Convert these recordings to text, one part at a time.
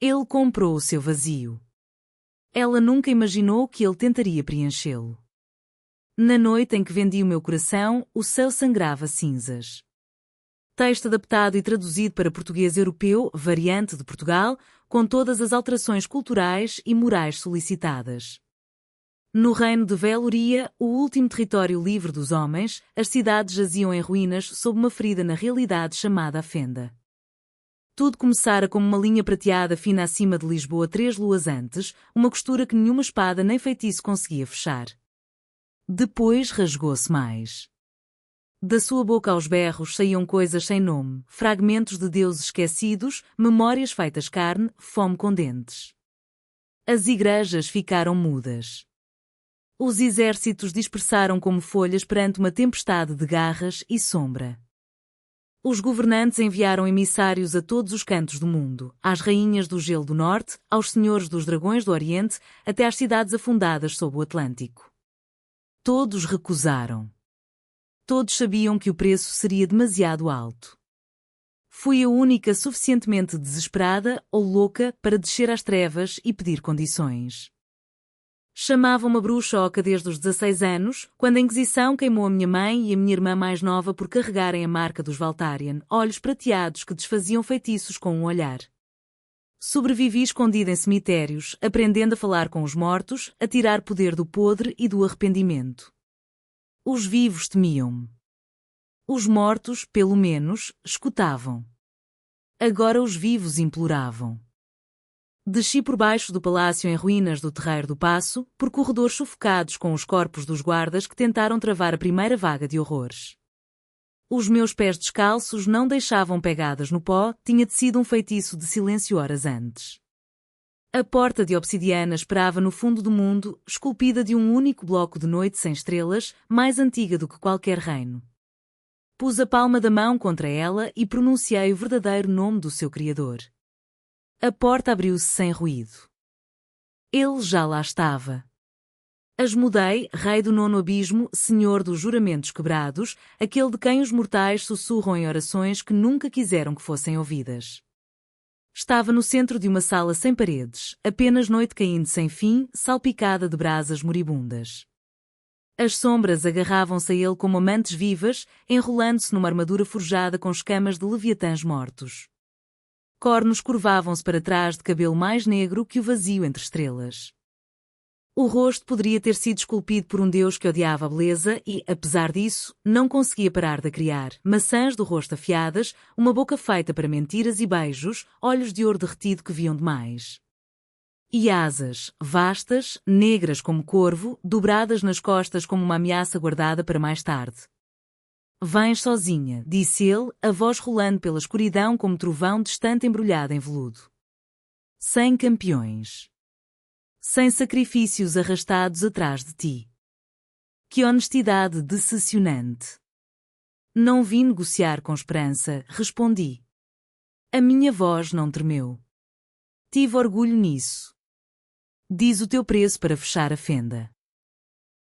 Ele comprou o seu vazio. Ela nunca imaginou que ele tentaria preenchê-lo. Na noite em que vendi o meu coração, o céu sangrava cinzas. Texto adaptado e traduzido para português europeu, variante de Portugal, com todas as alterações culturais e morais solicitadas. No reino de Veluria, o último território livre dos homens, as cidades jaziam em ruínas sob uma ferida na realidade chamada a Fenda. Tudo começara como uma linha prateada fina acima de Lisboa 3 luas antes, uma costura que nenhuma espada nem feitiço conseguia fechar. Depois rasgou-se mais. Da sua boca aos berros saíam coisas sem nome, fragmentos de deuses esquecidos, memórias feitas carne, fome com dentes. As igrejas ficaram mudas. Os exércitos dispersaram como folhas perante uma tempestade de garras e sombra. Os governantes enviaram emissários a todos os cantos do mundo, às rainhas do gelo do norte, aos senhores dos dragões do oriente, até às cidades afundadas sob o Atlântico. Todos recusaram. Todos sabiam que o preço seria demasiado alto. Fui a única suficientemente desesperada ou louca para descer às trevas e pedir condições. Chamavam-me bruxa oca desde os 16 anos, quando a Inquisição queimou a minha mãe e a minha irmã mais nova por carregarem a marca dos Valtarian, olhos prateados que desfaziam feitiços com um olhar. Sobrevivi escondida em cemitérios, aprendendo a falar com os mortos, a tirar poder do podre e do arrependimento. Os vivos temiam-me. Os mortos, pelo menos, escutavam. Agora os vivos imploravam. Desci por baixo do palácio em ruínas do Terreiro do Paço, por corredores sufocados com os corpos dos guardas que tentaram travar a primeira vaga de horrores. Os meus pés descalços não deixavam pegadas no pó, tinha tecido um feitiço de silêncio horas antes. A porta de obsidiana esperava no fundo do mundo, esculpida de um único bloco de noite sem estrelas, mais antiga do que qualquer reino. Pus a palma da mão contra ela e pronunciei o verdadeiro nome do seu criador. A porta abriu-se sem ruído. Ele já lá estava. Asmodei, rei do nono abismo, senhor dos juramentos quebrados, aquele de quem os mortais sussurram em orações que nunca quiseram que fossem ouvidas. Estava no centro de uma sala sem paredes, apenas noite caindo sem fim, salpicada de brasas moribundas. As sombras agarravam-se a ele como amantes vivas, enrolando-se numa armadura forjada com escamas de leviatãs mortos. Cornos curvavam-se para trás de cabelo mais negro que o vazio entre estrelas. O rosto poderia ter sido esculpido por um deus que odiava a beleza e, apesar disso, não conseguia parar de criar. Maçãs do rosto afiadas, uma boca feita para mentiras e beijos, olhos de ouro derretido que viam demais. E asas, vastas, negras como corvo, dobradas nas costas como uma ameaça guardada para mais tarde. Vens sozinha, disse ele, a voz rolando pela escuridão como trovão distante embrulhado em veludo. Sem campeões. Sem sacrifícios arrastados atrás de ti. Que honestidade decepcionante. Não vim negociar com esperança, respondi. A minha voz não tremeu. Tive orgulho nisso. Diz o teu preço para fechar a fenda.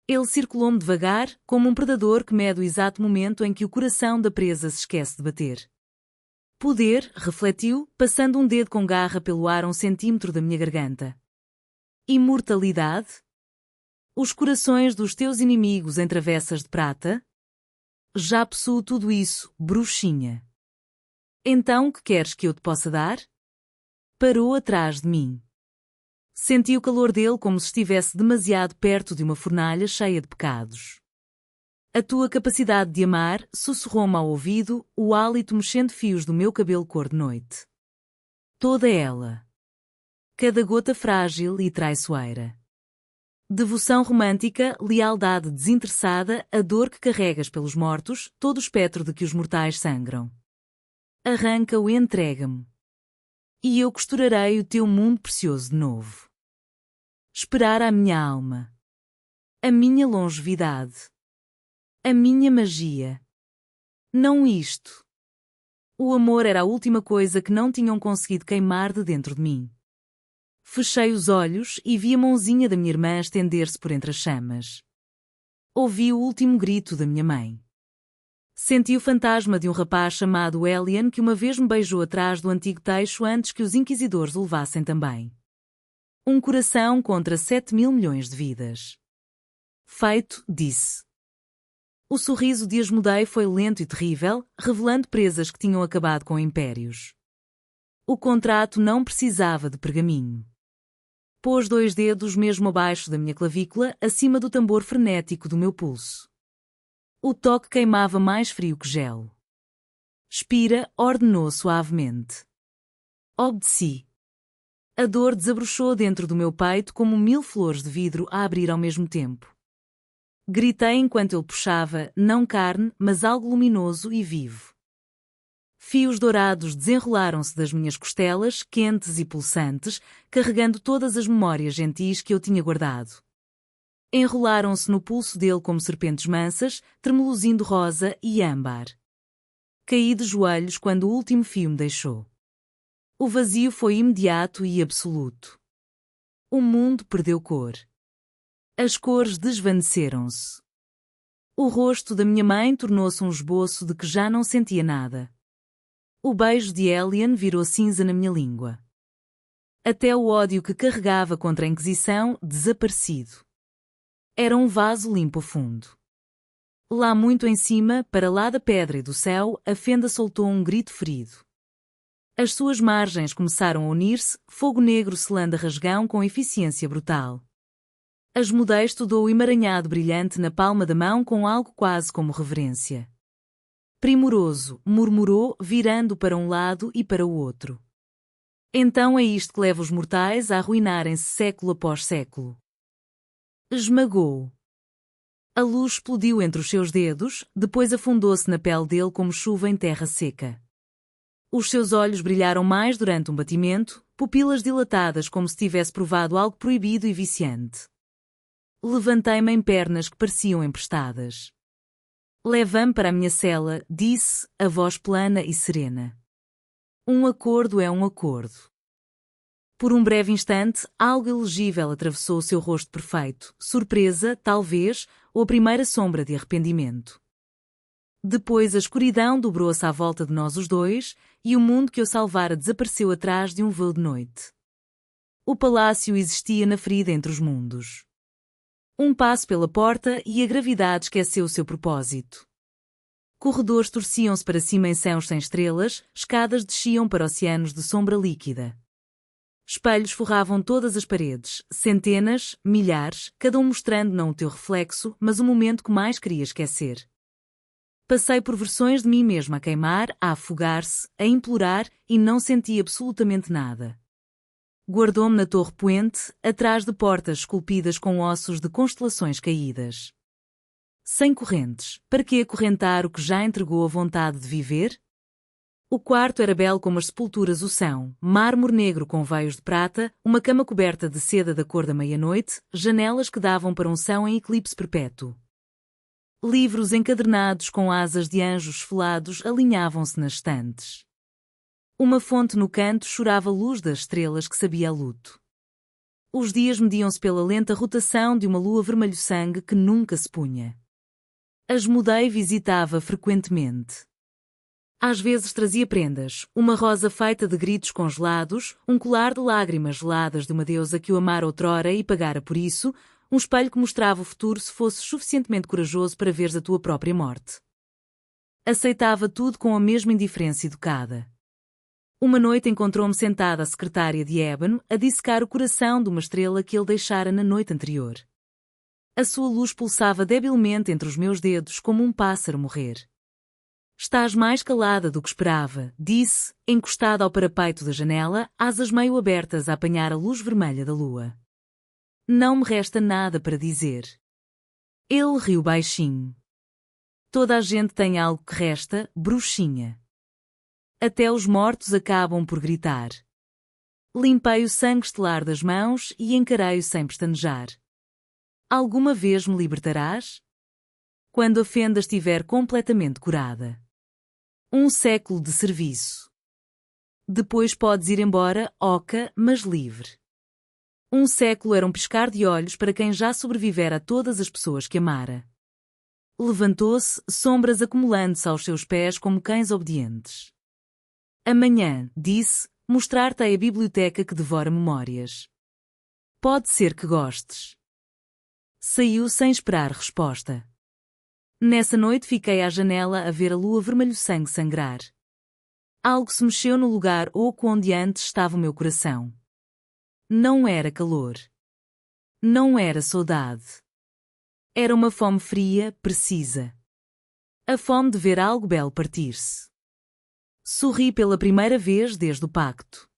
Ele circulou-me devagar, como um predador que mede o exato momento em que o coração da presa se esquece de bater. Poder, refletiu, passando um dedo com garra pelo ar a 1 centímetro da minha garganta. Imortalidade? Os corações dos teus inimigos em travessas de prata? Já possuo tudo isso, bruxinha. Então o que queres que eu te possa dar? Parou atrás de mim. Senti o calor dele como se estivesse demasiado perto de uma fornalha cheia de pecados. A tua capacidade de amar, sussurrou-me ao ouvido, o hálito mexendo fios do meu cabelo cor de noite. Toda ela. Cada gota frágil e traiçoeira. Devoção romântica, lealdade desinteressada, a dor que carregas pelos mortos, todo o espectro de que os mortais sangram. Arranca-o e entrega-me. E eu costurarei o teu mundo precioso de novo. Esperar a minha alma. A minha longevidade. A minha magia. Não isto. O amor era a última coisa que não tinham conseguido queimar de dentro de mim. Fechei os olhos e vi a mãozinha da minha irmã estender-se por entre as chamas. Ouvi o último grito da minha mãe. Senti o fantasma de um rapaz chamado Elian que uma vez me beijou atrás do antigo teixo antes que os inquisidores o levassem também. Um coração contra 7.000 milhões de vidas. Feito, disse. O sorriso de Asmodei foi lento e terrível, revelando presas que tinham acabado com impérios. O contrato não precisava de pergaminho. Pôs 2 dedos mesmo abaixo da minha clavícula, acima do tambor frenético do meu pulso. O toque queimava mais frio que gelo. Expira, ordenou suavemente. Obedeci. A dor desabrochou dentro do meu peito como 1000 flores de vidro a abrir ao mesmo tempo. Gritei enquanto ele puxava, não carne, mas algo luminoso e vivo. Fios dourados desenrolaram-se das minhas costelas, quentes e pulsantes, carregando todas as memórias gentis que eu tinha guardado. Enrolaram-se no pulso dele como serpentes mansas, tremeluzindo rosa e âmbar. Caí de joelhos quando o último fio me deixou. O vazio foi imediato e absoluto. O mundo perdeu cor. As cores desvaneceram-se. O rosto da minha mãe tornou-se um esboço de que já não sentia nada. O beijo de Elian virou cinza na minha língua. Até o ódio que carregava contra a Inquisição desaparecido. Era um vaso limpo a fundo. Lá muito em cima, para lá da pedra e do céu, a fenda soltou um grito ferido. As suas margens começaram a unir-se, fogo negro selando a rasgão com eficiência brutal. Asmodei estudou o emaranhado brilhante na palma da mão com algo quase como reverência. Primoroso, murmurou, virando para um lado e para o outro. Então é isto que leva os mortais a arruinarem-se século após século. Esmagou-o. A luz explodiu entre os seus dedos, depois afundou-se na pele dele como chuva em terra seca. Os seus olhos brilharam mais durante um batimento, pupilas dilatadas como se tivesse provado algo proibido e viciante. Levantei-me em pernas que pareciam emprestadas. Leva-me para a minha cela, disse, a voz plana e serena. Um acordo é um acordo. Por um breve instante, algo ilegível atravessou o seu rosto perfeito, surpresa, talvez, ou a primeira sombra de arrependimento. Depois a escuridão dobrou-se à volta de nós os dois, e o mundo que eu salvara desapareceu atrás de um véu de noite. O palácio existia na ferida entre os mundos. Um passo pela porta e a gravidade esqueceu o seu propósito. Corredores torciam-se para cima em céus sem estrelas, escadas desciam para oceanos de sombra líquida. Espelhos forravam todas as paredes, centenas, milhares, cada um mostrando não o teu reflexo, mas o momento que mais queria esquecer. Passei por versões de mim mesma a queimar, a afogar-se, a implorar e não senti absolutamente nada. Guardou-me na torre poente, atrás de portas esculpidas com ossos de constelações caídas. Sem correntes, para que acorrentar o que já entregou a vontade de viver? O quarto era belo como as sepulturas o são, mármore negro com veios de prata, uma cama coberta de seda da cor da meia-noite, janelas que davam para um céu em eclipse perpétuo. Livros encadernados com asas de anjos esfolados alinhavam-se nas estantes. Uma fonte no canto chorava a luz das estrelas que sabia a luto. Os dias mediam-se pela lenta rotação de uma lua vermelho-sangue que nunca se punha. Asmodei visitava frequentemente. Às vezes trazia prendas, uma rosa feita de gritos congelados, um colar de lágrimas geladas de uma deusa que o amara outrora e pagara por isso, um espelho que mostrava o futuro se fosses suficientemente corajoso para veres a tua própria morte. Aceitava tudo com a mesma indiferença educada. Uma noite encontrou-me sentada à secretária de ébano, a dissecar o coração de uma estrela que ele deixara na noite anterior. A sua luz pulsava debilmente entre os meus dedos como um pássaro morrer. Estás mais calada do que esperava, disse, encostada ao parapeito da janela, asas meio abertas a apanhar a luz vermelha da lua. Não me resta nada para dizer. Ele riu baixinho. Toda a gente tem algo que resta, bruxinha. Até os mortos acabam por gritar. Limpei o sangue estelar das mãos e encarei-o sem pestanejar. Alguma vez me libertarás? Quando a fenda estiver completamente curada. Um século de serviço. Depois podes ir embora, oca, mas livre. Um século era um piscar de olhos para quem já sobrevivera a todas as pessoas que amara. levantou-se, sombras acumulando-se aos seus pés como cães obedientes. Amanhã, disse, mostrar-te-ei a biblioteca que devora memórias. Pode ser que gostes. Saiu sem esperar resposta. Nessa noite fiquei à janela a ver a lua vermelho-sangue sangrar. Algo se mexeu no lugar oco onde antes estava o meu coração. Não era calor. Não era saudade. Era uma fome fria, precisa. A fome de ver algo belo partir-se. Sorri pela primeira vez desde o pacto.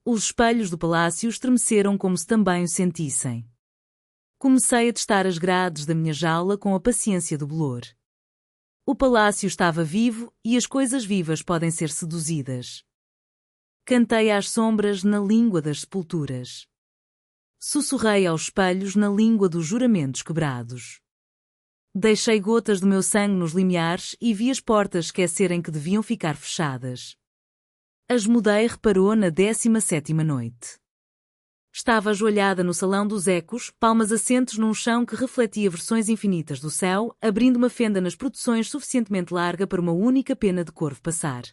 Os espelhos do palácio estremeceram como se também o sentissem. Comecei a testar as grades da minha jaula com a paciência do bolor. O palácio estava vivo e as coisas vivas podem ser seduzidas. Cantei às sombras na língua das sepulturas. Sussurrei aos espelhos na língua dos juramentos quebrados. Deixei gotas do meu sangue nos limiares e vi as portas esquecerem que deviam ficar fechadas. Asmodei reparou na 17ª noite. Estava ajoelhada no salão dos ecos, palmas assentes num chão que refletia versões infinitas do céu, abrindo uma fenda nas produções suficientemente larga para uma única pena de corvo passar.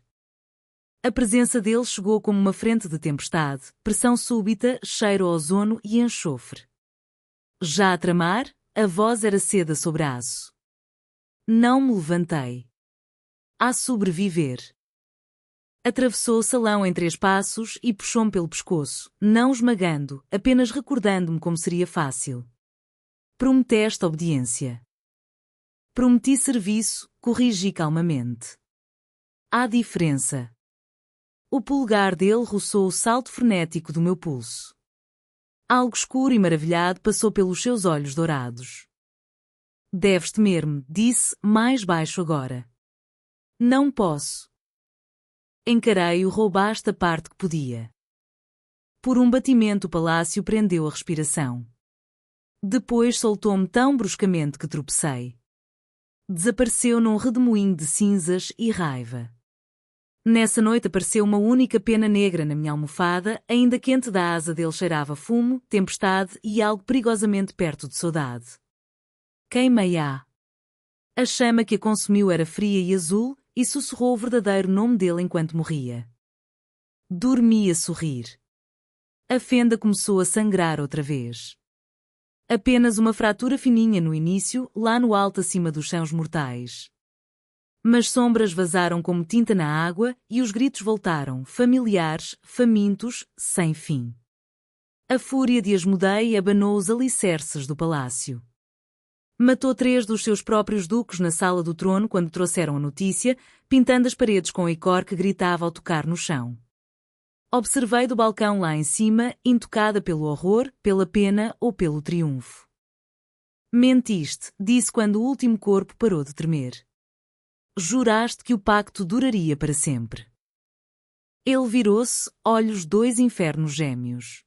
A presença dele chegou como uma frente de tempestade, pressão súbita, cheiro a ozono e enxofre. Já a tramar, a voz era seda sobre aço. Não me levantei. A sobreviver. Atravessou o salão em 3 passos e puxou-me pelo pescoço, não esmagando, apenas recordando-me como seria fácil. Prometeste obediência. Prometi serviço, corrigi calmamente. Há diferença. O polegar dele roçou o salto frenético do meu pulso. Algo escuro e maravilhado passou pelos seus olhos dourados. Deves temer-me, disse, mais baixo agora. Não posso. Encarei-o, roubaste a parte que podia. Por um batimento o palácio prendeu a respiração. Depois soltou-me tão bruscamente que tropecei. Desapareceu num redemoinho de cinzas e raiva. Nessa noite apareceu uma única pena negra na minha almofada, ainda quente da asa dele cheirava fumo, tempestade e algo perigosamente perto de saudade. Queimei-a. A chama que a consumiu era fria e azul, e sussurrou o verdadeiro nome dele enquanto morria. Dormi a sorrir. A fenda começou a sangrar outra vez. Apenas uma fratura fininha no início, lá no alto acima dos chãos mortais. Mas sombras vazaram como tinta na água e os gritos voltaram, familiares, famintos, sem fim. A fúria de Asmodei abanou os alicerces do palácio. Matou 3 dos seus próprios duques na sala do trono quando trouxeram a notícia, pintando as paredes com o icor que gritava ao tocar no chão. Observei do balcão lá em cima, intocada pelo horror, pela pena ou pelo triunfo. Mentiste, disse quando o último corpo parou de tremer. Juraste que o pacto duraria para sempre. Ele virou-se, olhos 2 infernos gêmeos.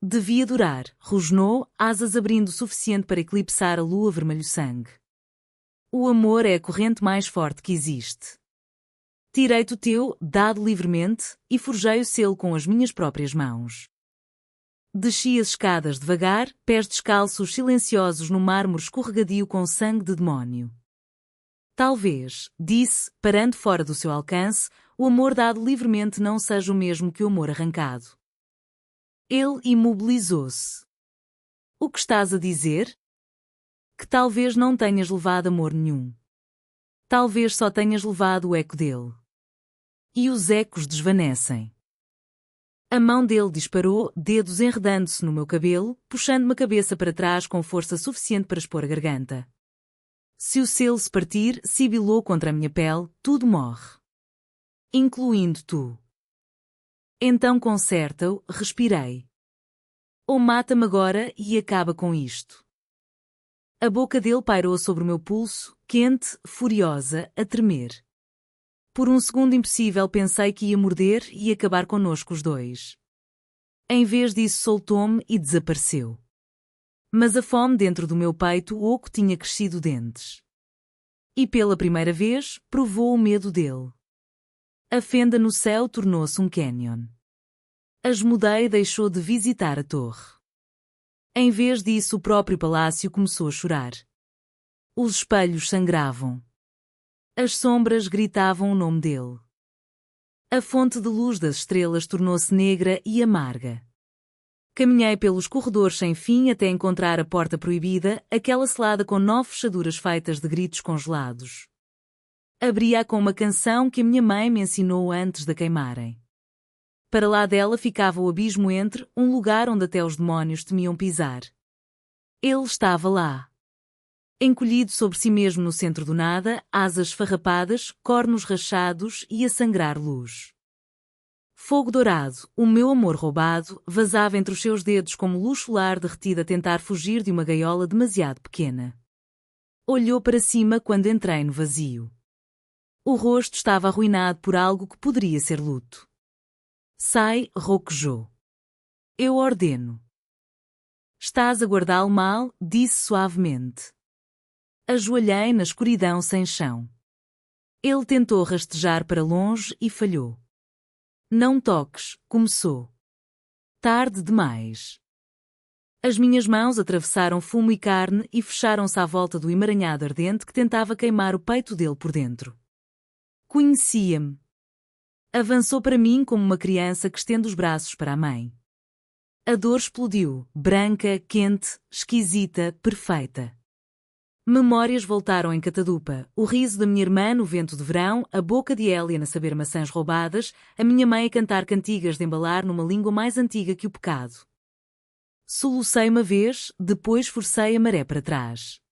Devia durar, rosnou, asas abrindo o suficiente para eclipsar a lua vermelho-sangue. O amor é a corrente mais forte que existe. Tirei-te o teu, dado livremente, e forjei o selo com as minhas próprias mãos. Desci as escadas devagar, pés descalços silenciosos no mármore escorregadio com sangue de demónio. Talvez, disse, parando fora do seu alcance, o amor dado livremente não seja o mesmo que o amor arrancado. Ele imobilizou-se. O que estás a dizer? Que talvez não tenhas levado amor nenhum. Talvez só tenhas levado o eco dele. E os ecos desvanecem. A mão dele disparou, dedos enredando-se no meu cabelo, puxando-me a cabeça para trás com força suficiente para expor a garganta. Se o selo se partir, sibilou contra a minha pele, tudo morre. Incluindo tu. Então conserta-o, respirei. Ou mata-me agora e acaba com isto. A boca dele pairou sobre o meu pulso, quente, furiosa, a tremer. Por um segundo impossível pensei que ia morder e acabar connosco os dois. Em vez disso soltou-me e desapareceu. Mas a fome dentro do meu peito oco tinha crescido dentes. E pela primeira vez, provou o medo dele. A fenda no céu tornou-se um canyon. Asmodei deixou de visitar a torre. Em vez disso, o próprio palácio começou a chorar. Os espelhos sangravam. As sombras gritavam o nome dele. A fonte de luz das estrelas tornou-se negra e amarga. Caminhei pelos corredores sem fim até encontrar a porta proibida, aquela selada com 9 fechaduras feitas de gritos congelados. Abri-a com uma canção que a minha mãe me ensinou antes de queimarem. Para lá dela ficava o abismo entre, um lugar onde até os demónios temiam pisar. Ele estava lá. Encolhido sobre si mesmo no centro do nada, asas esfarrapadas, cornos rachados e a sangrar luz. Fogo dourado, o meu amor roubado, vazava entre os seus dedos como luz solar derretida a tentar fugir de uma gaiola demasiado pequena. Olhou para cima quando entrei no vazio. O rosto estava arruinado por algo que poderia ser luto. Sai, roquejou. Eu ordeno. Estás a guardá-lo mal, disse suavemente. Ajoelhei na escuridão sem chão. Ele tentou rastejar para longe e falhou. Não toques, começou. Tarde demais. As minhas mãos atravessaram fumo e carne e fecharam-se à volta do emaranhado ardente que tentava queimar o peito dele por dentro. Conhecia-me. Avançou para mim como uma criança que estende os braços para a mãe. A dor explodiu, branca, quente, esquisita, perfeita. Memórias voltaram em catadupa, o riso da minha irmã no vento de verão, a boca de Hélia a saber maçãs roubadas, a minha mãe a cantar cantigas de embalar numa língua mais antiga que o pecado. Solucei uma vez, depois forcei a maré para trás.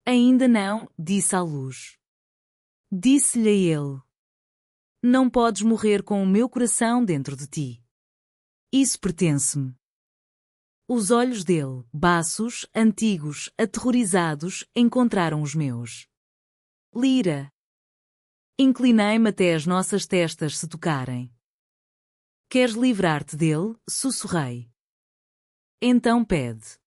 Ainda não, disse à luz. Disse-lhe a ele. Não podes morrer com o meu coração dentro de ti. Isso pertence-me. Os olhos dele, baços, antigos, aterrorizados, encontraram os meus. Lira. Inclinei-me até as nossas testas se tocarem. Queres livrar-te dele? Sussurrei. Então pede.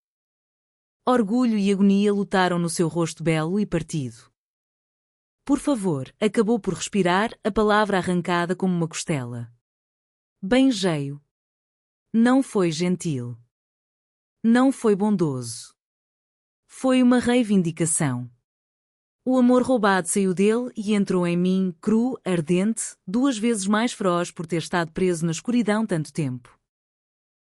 Orgulho e agonia lutaram no seu rosto belo e partido. Por favor, acabou por respirar, a palavra arrancada como uma costela. Benjeio. Não foi gentil. Não foi bondoso. Foi uma reivindicação. O amor roubado saiu dele e entrou em mim, cru, ardente, 2 vezes mais feroz por ter estado preso na escuridão tanto tempo.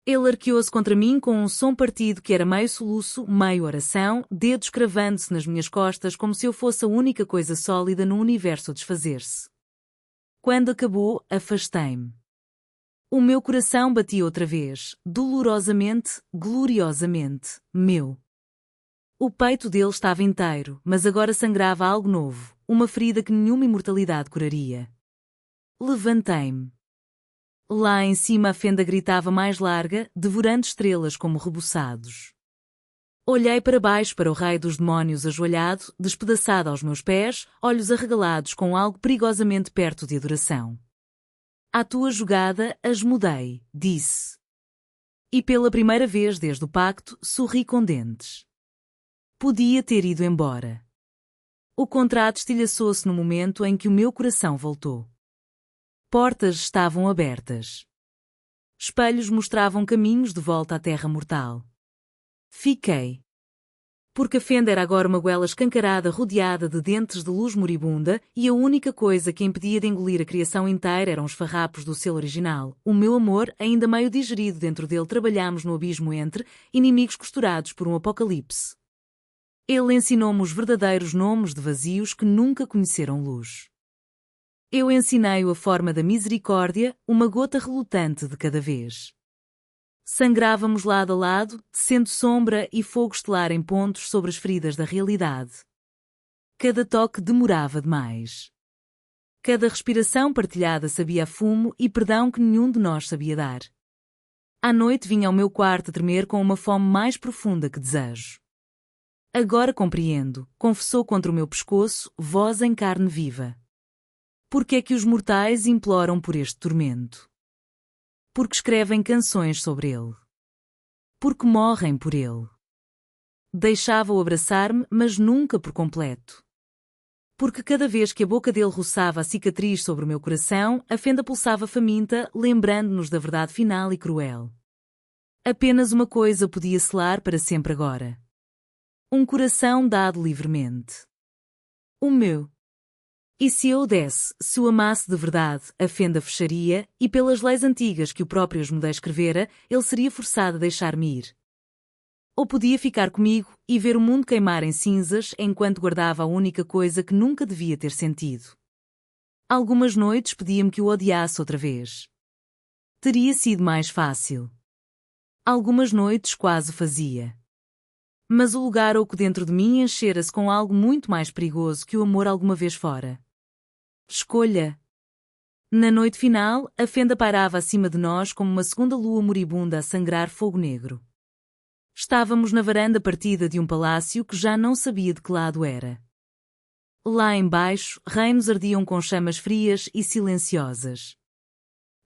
Ele arqueou-se contra mim com um som partido que era meio soluço, meio oração, dedos cravando-se nas minhas costas como se eu fosse a única coisa sólida no universo a desfazer-se. Quando acabou, afastei-me. O meu coração batia outra vez, dolorosamente, gloriosamente, meu. O peito dele estava inteiro, mas agora sangrava algo novo, uma ferida que nenhuma imortalidade curaria. Levantei-me. Lá em cima a fenda gritava mais larga, devorando estrelas como rebuçados. Olhei para baixo para o rei dos demónios ajoelhado, despedaçado aos meus pés, olhos arregalados com algo perigosamente perto de adoração. À tua jogada, as mudei, disse. E pela primeira vez desde o pacto, sorri com dentes. Podia ter ido embora. O contrato estilhaçou-se no momento em que o meu coração voltou. Portas estavam abertas. Espelhos mostravam caminhos de volta à terra mortal. Fiquei. Porque a fenda era agora uma goela escancarada rodeada de dentes de luz moribunda, e a única coisa que impedia de engolir a criação inteira eram os farrapos do selo original. O meu amor, ainda meio digerido dentro dele, trabalhámos no abismo entre inimigos costurados por um apocalipse. Ele ensinou-me os verdadeiros nomes de vazios que nunca conheceram luz. Eu ensinei-o a forma da misericórdia, uma gota relutante de cada vez. Sangrávamos lado a lado, tecendo sombra e fogo estelar em pontos sobre as feridas da realidade. Cada toque demorava demais. Cada respiração partilhada sabia a fumo e perdão que nenhum de nós sabia dar. À noite vinha ao meu quarto a tremer com uma fome mais profunda que desejo. Agora compreendo, confessou contra o meu pescoço, voz em carne viva. Por que é que os mortais imploram por este tormento? Porque escrevem canções sobre ele. Porque morrem por ele. Deixava-o abraçar-me, mas nunca por completo. Porque cada vez que a boca dele roçava a cicatriz sobre o meu coração, a fenda pulsava faminta, lembrando-nos da verdade final e cruel. Apenas uma coisa podia selar para sempre agora. Um coração dado livremente. O meu. E se eu o desse, se o amasse de verdade, a fenda fecharia, e pelas leis antigas que o próprio Asmodeu escrevera, ele seria forçado a deixar-me ir. Ou podia ficar comigo e ver o mundo queimar em cinzas enquanto guardava a única coisa que nunca devia ter sentido. Algumas noites pedia-me que o odiasse outra vez. Teria sido mais fácil. Algumas noites quase o fazia. Mas o lugar oco dentro de mim enchera-se com algo muito mais perigoso que o amor alguma vez fora. Escolha. Na noite final, a fenda pairava acima de nós como uma segunda lua moribunda a sangrar fogo negro. Estávamos na varanda partida de um palácio que já não sabia de que lado era. Lá embaixo, reinos ardiam com chamas frias e silenciosas.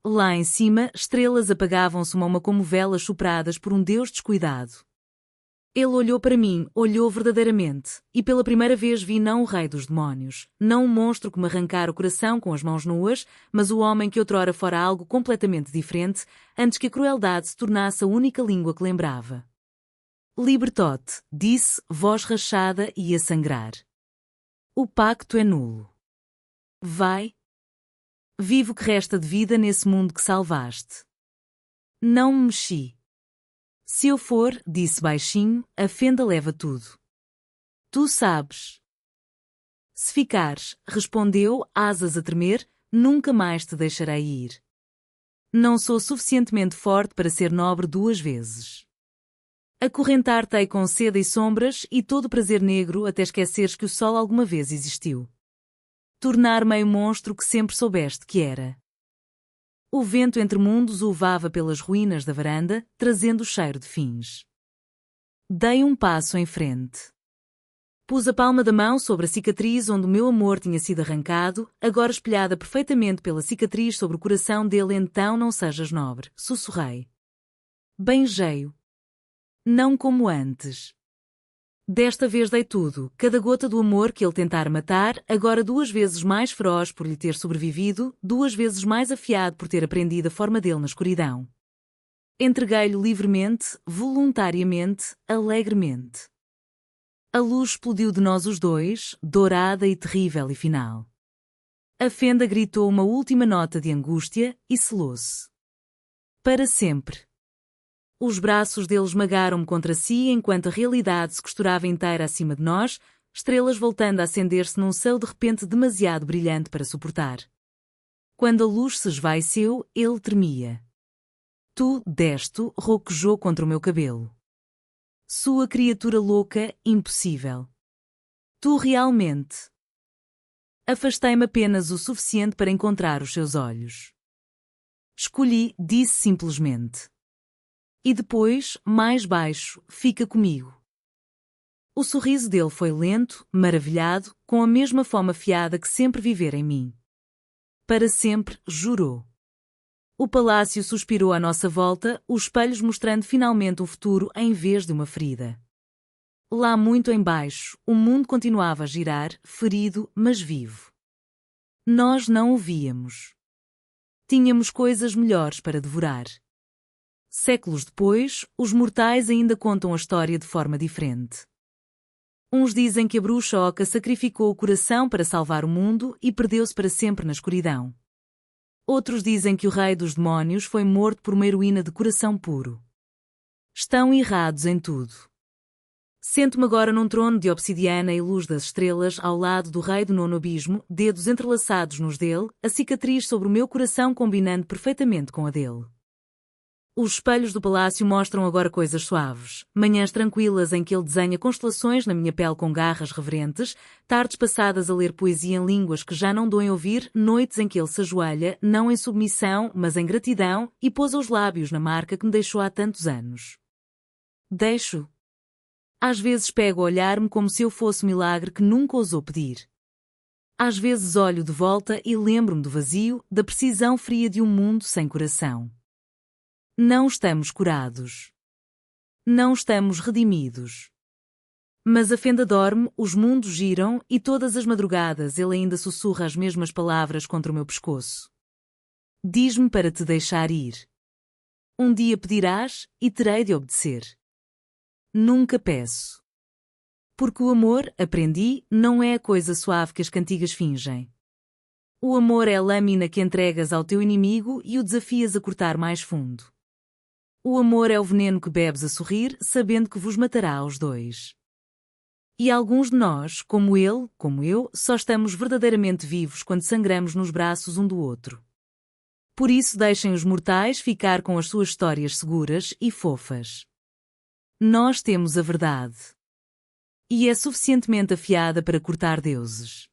Lá em cima, estrelas apagavam-se como como velas sopradas por um deus descuidado. Ele olhou para mim, olhou verdadeiramente, e pela primeira vez vi não o rei dos demónios, não o monstro que me arrancara o coração com as mãos nuas, mas o homem que outrora fora algo completamente diferente, antes que a crueldade se tornasse a única língua que lembrava. Libertote, disse, voz rachada e a sangrar. O pacto é nulo. Vai. Vive o que resta de vida nesse mundo que salvaste. Não me mexi. Se eu for, disse baixinho, a fenda leva tudo. Tu sabes. Se ficares, respondeu, asas a tremer, nunca mais te deixarei ir. Não sou suficientemente forte para ser nobre duas vezes. Acorrentar-te-ei com seda e sombras e todo o prazer negro até esqueceres que o sol alguma vez existiu. Tornar-me o monstro que sempre soubeste que era. O vento entre mundos uivava pelas ruínas da varanda, trazendo o cheiro de fins. Dei um passo em frente. Pus a palma da mão sobre a cicatriz onde o meu amor tinha sido arrancado, agora espelhada perfeitamente pela cicatriz sobre o coração dele. Então não sejas nobre, sussurrei. Beijei-o. Não como antes. Desta vez dei tudo, cada gota do amor que ele tentara matar, agora duas vezes mais feroz por lhe ter sobrevivido, duas vezes mais afiado por ter aprendido a forma dele na escuridão. Entreguei-lhe livremente, voluntariamente, alegremente. A luz explodiu de nós os dois, dourada e terrível e final. A fenda gritou uma última nota de angústia e selou-se. Para sempre. Os braços dele esmagaram-me contra si enquanto a realidade se costurava inteira acima de nós, estrelas voltando a acender-se num céu de repente demasiado brilhante para suportar. Quando a luz se esvaeceu, ele tremia. Tu, desto, roquejou contra o meu cabelo. Sua criatura louca, impossível. Tu realmente. Afastei-me apenas o suficiente para encontrar os seus olhos. Escolhi, disse simplesmente. E depois, mais baixo, fica comigo. O sorriso dele foi lento, maravilhado, com a mesma fome afiada que sempre vivera em mim. Para sempre, jurou. O palácio suspirou à nossa volta, os espelhos mostrando finalmente um futuro em vez de uma ferida. Lá muito embaixo, o mundo continuava a girar, ferido, mas vivo. Nós não o víamos. Tínhamos coisas melhores para devorar. Séculos depois, os mortais ainda contam a história de forma diferente. Uns dizem que a bruxa oca sacrificou o coração para salvar o mundo e perdeu-se para sempre na escuridão. Outros dizem que o rei dos demónios foi morto por uma heroína de coração puro. Estão errados em tudo. Sento-me agora num trono de obsidiana e luz das estrelas ao lado do rei do nono abismo, dedos entrelaçados nos dele, a cicatriz sobre o meu coração combinando perfeitamente com a dele. Os espelhos do palácio mostram agora coisas suaves, manhãs tranquilas em que ele desenha constelações na minha pele com garras reverentes, tardes passadas a ler poesia em línguas que já não dou em ouvir, noites em que ele se ajoelha, não em submissão, mas em gratidão, e pôs os lábios na marca que me deixou há tantos anos. Deixo. Às vezes pego a olhar-me como se eu fosse um milagre que nunca ousou pedir. Às vezes olho de volta e lembro-me do vazio, da precisão fria de um mundo sem coração. Não estamos curados. Não estamos redimidos. Mas a fenda dorme, os mundos giram e todas as madrugadas ele ainda sussurra as mesmas palavras contra o meu pescoço. Diz-me para te deixar ir. Um dia pedirás e terei de obedecer. Nunca peço. Porque o amor, aprendi, não é a coisa suave que as cantigas fingem. O amor é a lâmina que entregas ao teu inimigo e o desafias a cortar mais fundo. O amor é o veneno que bebes a sorrir, sabendo que vos matará aos dois. E alguns de nós, como ele, como eu, só estamos verdadeiramente vivos quando sangramos nos braços um do outro. Por isso deixem os mortais ficar com as suas histórias seguras e fofas. Nós temos a verdade. E é suficientemente afiada para cortar deuses.